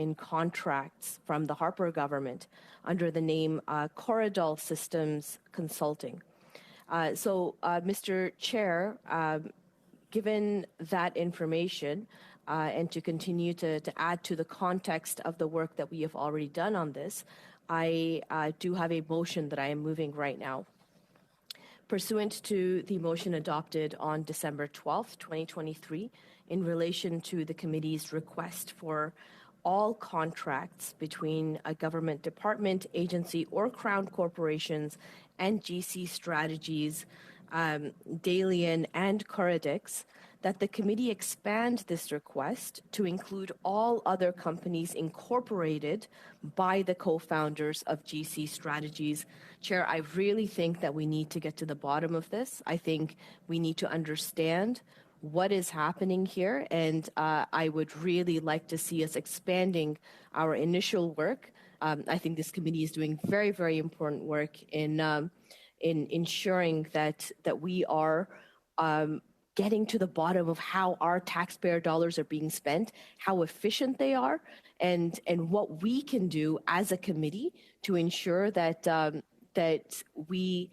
in contracts from the Harper government under the name Corridor Systems Consulting. Mr. Chair, given that information, and to continue to add to the context of the work that we have already done on this, I do have a motion that I am moving right now. Pursuant to the motion adopted on December 12th, 2023, in relation to the committee's request for all contracts between a government department, agency, or Crown corporations and GC Strategies, Dalian, and Corridix, that the committee expand this request to include all other companies incorporated by the co-founders of GC Strategies. Chair, I really think that we need to get to the bottom of this. I think we need to understand what is happening here, and I would really like to see us expanding our initial work. I think this committee is doing very, very important work in ensuring that we are getting to the bottom of how our taxpayer dollars are being spent, how efficient they are, and what we can do as a committee to ensure that that we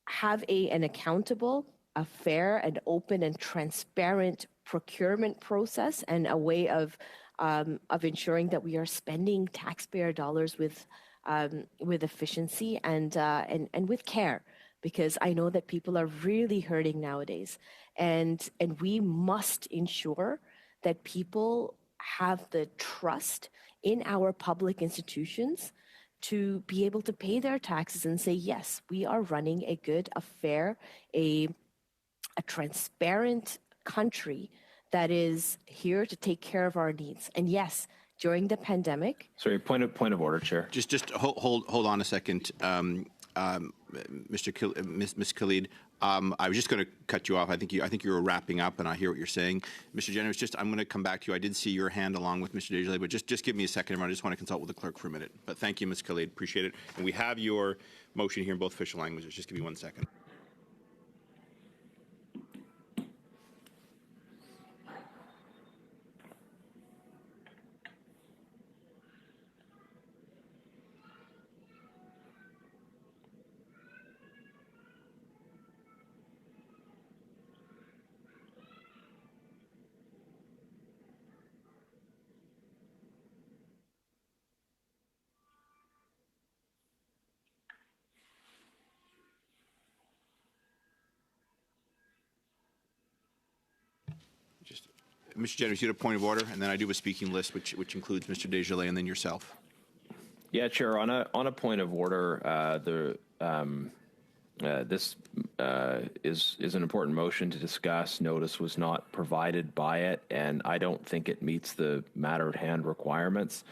have an accountable, a fair and open and transparent procurement process, and a way of ensuring that we are spending taxpayer dollars with efficiency and with care, because I know that people are really hurting nowadays, and we must ensure that people have the trust in our public institutions to be able to pay their taxes and say, yes, we are running a good, a fair, a transparent country that is here to take care of our needs. And yes, during the pandemic. Sorry, point of order, Chair. Just hold on a second, Ms. Khalid. I was just going to cut you off. I think you were wrapping up, and I hear what you're saying, Mr. Jenner. I'm going to come back to you. I did see your hand along with Mr. Desjardins, but just give me a second. I just want to consult with the clerk for a minute. But thank you, Ms. Khalid. Appreciate it. And we have your motion here in both official languages. Just give me 1 second. Mr. Jennings, you had a point of order, and then I do have a speaking list, which includes Mr. Desjardins and then yourself. Yeah, Chair. On a point of order, this is an important motion to discuss. Notice was not provided by it, and I don't think it meets the matter at hand requirements.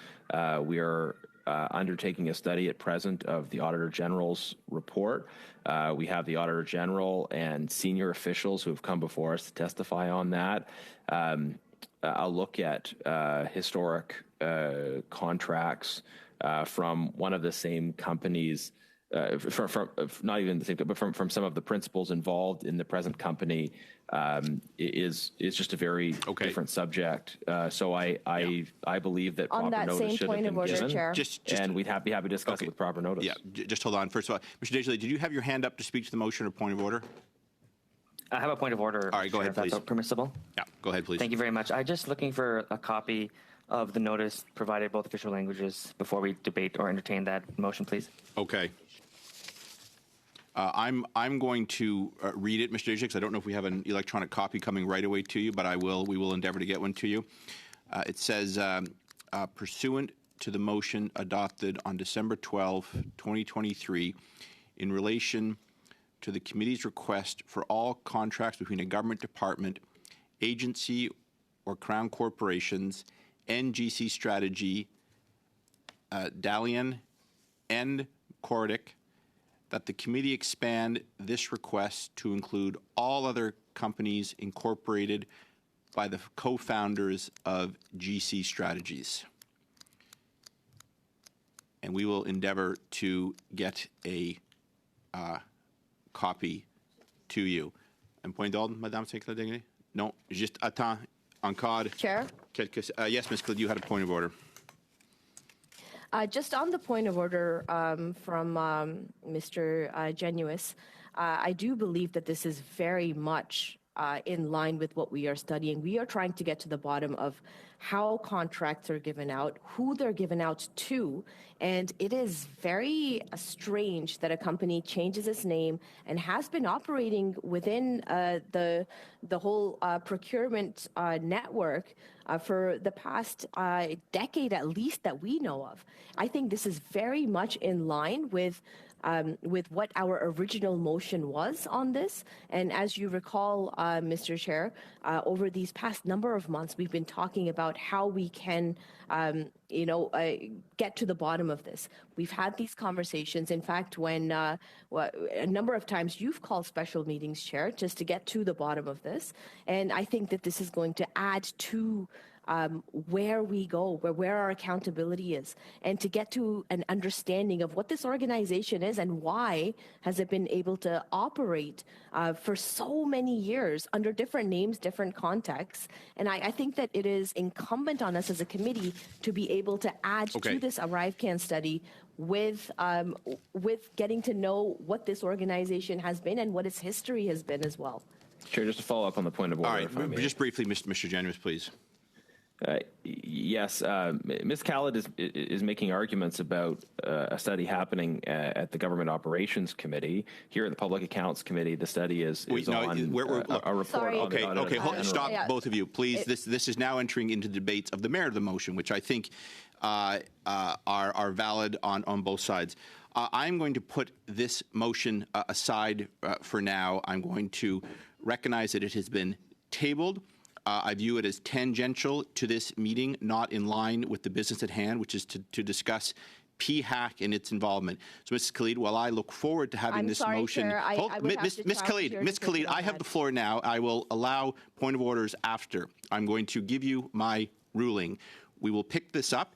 We are undertaking a study at present of the Auditor General's report. We have the Auditor General and senior officials who have come before us to testify on that. I'll look at historic contracts from one of the same companies, from not even the same, but from some of the principals involved in the present company. Is just a very different subject. So I believe that on proper that notice same should point have of been order, given, Chair. and we'd be happy to discuss it with proper notice. Yeah, just hold on. First of all, Mr. Desjardins, did you have your hand up to speak to the motion or point of order? I have a point of order. All right, go ahead, please. If that's permissible? Yeah, go ahead, please. Thank you very much. I'm just looking for a copy of the notice provided both official languages before we debate or entertain that motion, please. Okay. I'm going to read it, Mr. Desjardins, because I don't know if we have an electronic copy coming right away to you, but we will endeavor to get one to you. It says, pursuant to the motion adopted on December 12, 2023, in relation to the committee's request for all contracts between a government department, agency, or Crown corporations, NGC Strategy, Dalian, and Cordic, that the committee expand this request to include all other companies incorporated by the co-founders of GC Strategies. And we will endeavor to get a copy to you. Un point d'ordre, Madame Secrétaire? Non, juste attends encore. Chair? Yes, Ms. Claude, you had a point of order. Just on the point of order from Mr. Genuis, I do believe that this is very much in line with what we are studying. We are trying to get to the bottom of how contracts are given out, who they're given out to, and it is very strange that a company changes its name and has been operating within the whole procurement network for the past decade at least that we know of. I think this is very much in line with what our original motion was on this. And as you recall, Mr. Chair, over these past number of months, we've been talking about how we can, get to the bottom of this. We've had these conversations. In fact, when a number of times you've called special meetings, Chair, just to get to the bottom of this. And I think that this is going to add to where we go, where our accountability is, and to get to an understanding of what this organization is and why has it been able to operate for so many years under different names, different contexts. And I think that it is incumbent on us as a committee to be able to add to this ArriveCAN study with getting to know what this organization has been and what its history has been as well. Chair, just to follow up on the point of order. All right, just briefly, Mr. Genuis, please. Yes, Ms. Khaled is making arguments about a study happening at the Government Operations Committee. Here at the Public Accounts Committee, the study is on a report. Sorry. On Stop, both of you, please. This is now entering into debates of the merit of the motion, which I think are valid on both sides. I'm going to put this motion aside for now. I'm going to recognize that it has been tabled. I view it as tangential to this meeting, not in line with the business at hand, which is to discuss PHAC and its involvement. So, Mrs. Khalid, while I look forward to having this motion, Ms. Khalid, I have the floor now. I will allow point of orders after. I'm going to give you my ruling. We will pick this up.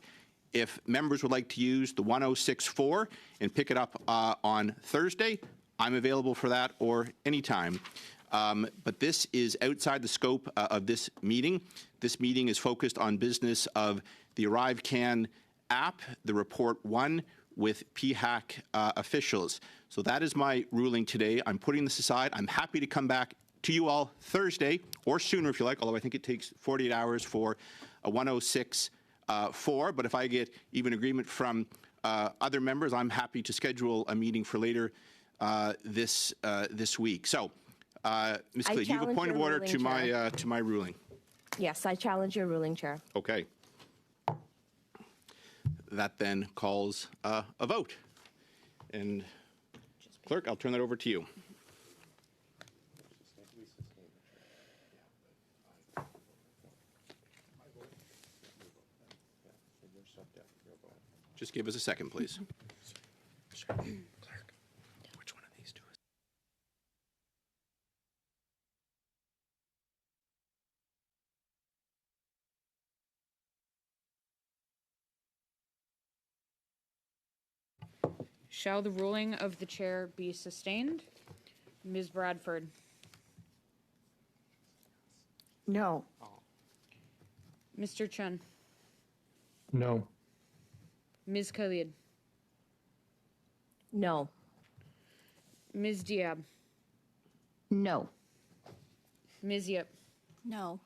If members would like to use the 1064 and pick it up on Thursday, I'm available for that or anytime. But this is outside the scope of this meeting. This meeting is focused on business of the ArriveCAN app, the Report 1 with PHAC officials. So that is my ruling today. I'm putting this aside. I'm happy to come back to you all Thursday or sooner if you like, although I think it takes 48 hours for a 106.4. But if I get even agreement from other members, I'm happy to schedule a meeting for later this week. So. Ms. Khalid, you have a point of order to my ruling. Yes, I challenge your ruling, Chair. Okay. That then calls a vote. And Clerk, I'll turn that over to you. Just give us a second, please. Shall the ruling of the chair be sustained? Ms. Bradford. No. Mr. Chun. No. Ms. Khalid. No. Ms. Diab. No. Ms. Yip. No.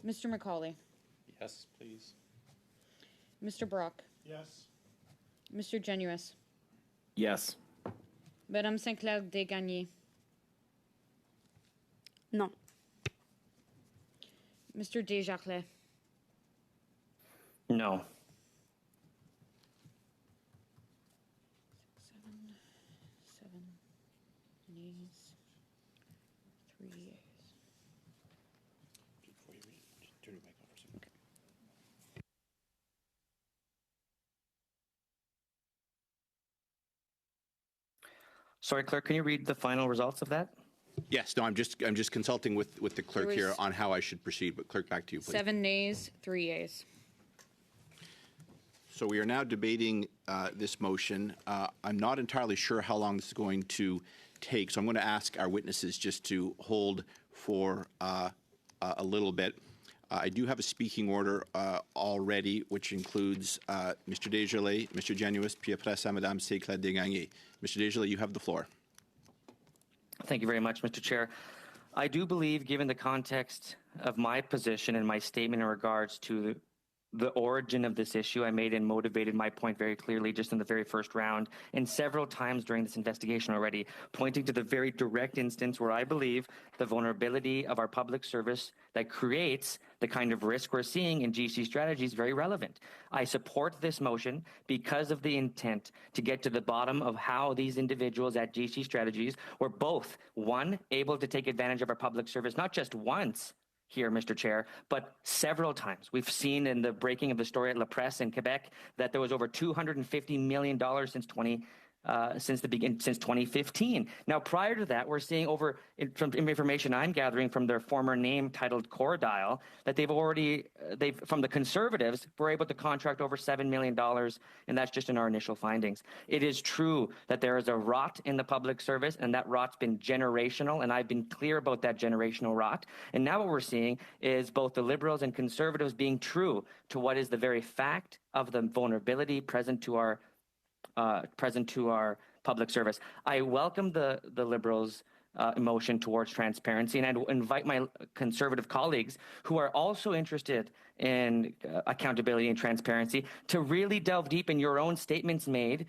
Mr. McCauley. Yes, please. Mr. Brock. Yes. Mr. Genuis. Yes. Madame Sinclair Desgagnés. No. Mr. Desjaclet. No. 7 nays, 3 yeas. Before you read it, turn your mic off for a second. Okay. Sorry, Clerk, can you read the final results of that? Yes, no, I'm just consulting with the clerk here on how I should proceed. But clerk, back to you, please. 7 nays, 3 yeas. So we are now debating this motion. I'm not entirely sure how long this is going to take, so I'm going to ask our witnesses just to hold for a little bit. I do have a speaking order already, which includes Mr. Desjardins, Mr. Genuis, puis après ça, Madame Sécla Desgagnés. Mr. Desjardins, you have the floor. Thank you very much, Mr. Chair. I do believe, given the context of my position and my statement in regards to the origin of this issue, I made and motivated my point very clearly just in the very first round and several times during this investigation already, pointing to the very direct instance where I believe the vulnerability of our public service that creates the kind of risk we're seeing in GC strategy is very relevant. I support this motion because of the intent to get to the bottom of how these individuals at GC strategies were both, one, able to take advantage of our public service, not just once, here, Mr. Chair, but several times. We've seen in the breaking of the story at La Presse in Quebec that there was over $250 million since 2015. Now, prior to that, we're seeing from information I'm gathering from their former name titled Cordial, that from the Conservatives, were able to contract over $7 million, and that's just in our initial findings. It is true that there is a rot in the public service, and that rot's been generational, and I've been clear about that generational rot. And now what we're seeing is both the Liberals and Conservatives being true to what is the very fact of the vulnerability present to our public service. I welcome the Liberals' motion towards transparency, and I'd invite my Conservative colleagues who are also interested in accountability and transparency to really delve deep in your own statements made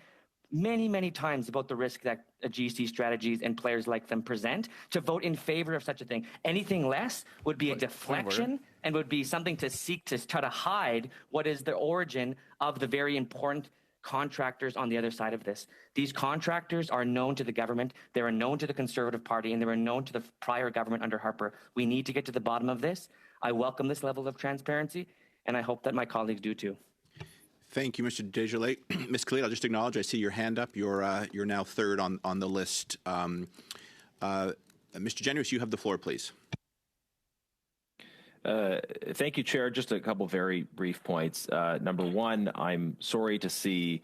many, many times about the risk that GC strategies and players like them present, to vote in favor of such a thing. Anything less would be a deflection and would be something to seek to try to hide what is the origin of the very important contractors on the other side of this. These contractors are known to the government, they are known to the Conservative Party, and they were known to the prior government under Harper. We need to get to the bottom of this. I welcome this level of transparency, and I hope that my colleagues do too. Thank you, Mr. Desjardins. Ms. Khalid, I'll just acknowledge, I see your hand up. You're now third on the list. Mr. Genuis, you have the floor, please. Thank you, Chair. Just a couple very brief points. Number one, I'm sorry to see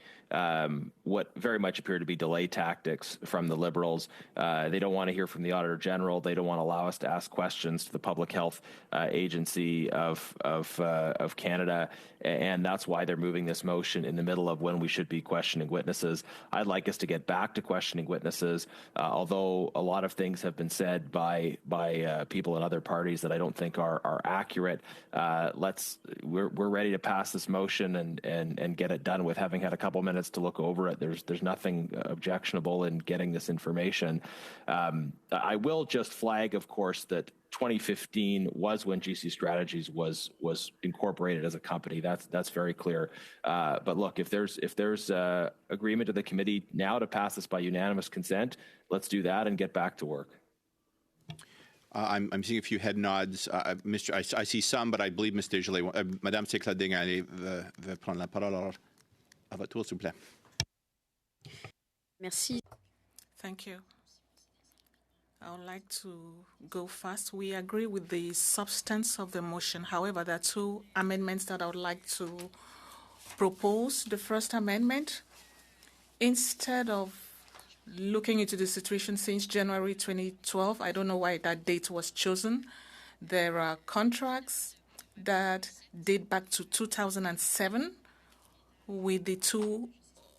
what very much appear to be delay tactics from the Liberals. They don't want to hear from the Auditor General. They don't want to allow us to ask questions to the Public Health Agency of Canada, and that's why they're moving this motion in the middle of when we should be questioning witnesses. I'd like us to get back to questioning witnesses, although a lot of things have been said by people in other parties that I don't think are accurate. We're ready to pass this motion and get it done with, having had a couple minutes to look over it. There's nothing objectionable in getting this information. I will just flag, of course, that 2015 was when GC Strategies was incorporated as a company. That's very clear. But look, if there's agreement of the committee now to pass this by unanimous consent, let's do that and get back to work. I'm seeing a few head nods. I see some, but I believe Ms. Desjardins, Madame Sécla Desgagnés veut prendre la parole. Alors, à votre tour, s'il vous plaît. Merci. Thank you. I would like to go first. We agree with the substance of the motion. However, there are two amendments that I would like to propose. The first amendment, instead of looking into the situation since January 2012, I don't know why that date was chosen. There are contracts that date back to 2007 with the two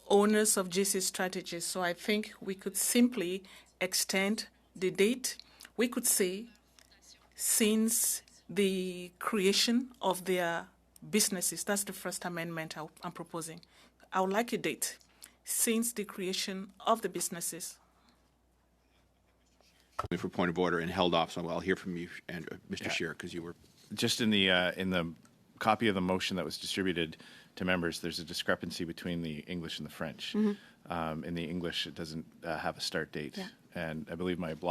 owners of GC Strategies. So I think we could simply extend the date. We could say since the creation of their businesses. That's the first amendment I'm proposing. I would like a date since the creation of the businesses. For point of order and held off, so I'll hear from you, and Mr. Scheer, because you were just in the copy of the motion that was distributed to members. There's a discrepancy between the English and the French. In the English, it doesn't have a start date, and I believe my block